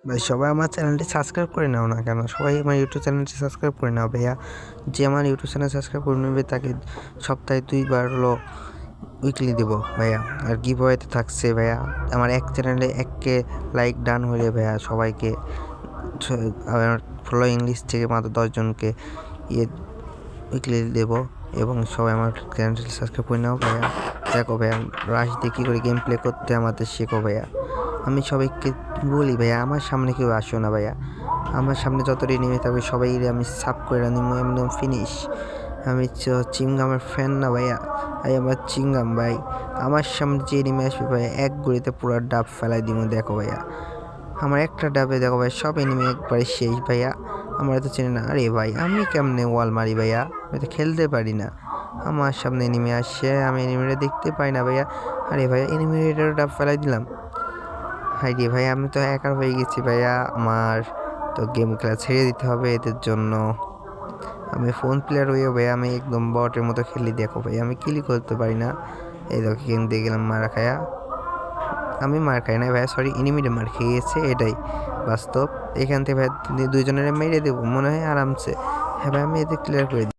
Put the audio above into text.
ভাই সবাই আমার চ্যানেলটি সাবস্ক্রাইব করে নাও না কেন? সবাই আমার ইউটিউব চ্যানেলটি সাবস্ক্রাইব করে নাও ভাইয়া। যে আমার ইউটিউব চ্যানেল সাবস্ক্রাইব করে নেবে তাকে সপ্তাহে ২ বার হলো উইকলি দেবো ভাইয়া। আর গিভওয়েতে থাকছে ভাইয়া, আমার এক চ্যানেলে 1K লাইক ডান হলে ভাইয়া সবাইকে আমার ফলোয়িং লিস্ট থেকে মাত্র 10 জনকে উইকলি দেবো। এবং সবাই আমার চ্যানেলটি সাবস্ক্রাইব করে নাও ভাইয়া। দেখো ভাইয়া, রাশ দিয়ে কী করে গেম প্লে করতে আমাদের শেখো ভাইয়া। আমি সবাইকে বলি ভাইয়া, আমার সামনে কেউ আসো না ভাইয়া। আমার সামনে যতটি এনিমি থাকবে সবাই আমি সাব করে নিবো, একদম ফিনিশ। আমি চিংগামের ফ্যান না ভাইয়া, আমার চিংগাম ভাই। আমার সামনে যে এনিমি আসবে ভাইয়া, এক গুলিতে পুরো ডাব ফেলাই দিব। দেখো ভাইয়া, আমার একটা ডাবে দেখো ভাই সব এনিমি একবারে শেষ ভাইয়া। আমার তো চেনে না। আরে ভাই, আমি কেমনে ওয়াল মারি ভাইয়া? আমি তো খেলতে পারি না। আমার সামনে এনিমি আসছে, আমি এনিমিটা দেখতে পাই না ভাইয়া। আরে ভাইয়া, এনিমিটার ডাব ফেলাই দিলাম। হাই রে ভাই, আমি তো হ্যাকার হয়ে গেছি ভাইয়া। আমার তো গেম খেলা ছেড়ে দিতে হবে এদের জন্য। আমি ফোন প্লেয়ার হয়েও ভাইয়া আমি একদম বটের মতো খেলি। দেখো ভাই, আমি কিলি করতে পারি না। এই দেখো গেম দিয়ে গেলাম মারা খায়া। আমি মার খাই না ভাইয়া, সরি, এনিমিটা মার খেয়ে গেছে, এটাই বাস্তব। এখান থেকে ভাই 2 জনের মেরে দেবো মনে হয় আরামসে। হ্যাঁ ভাই, আমি এদের ক্লিয়ার করে দিই।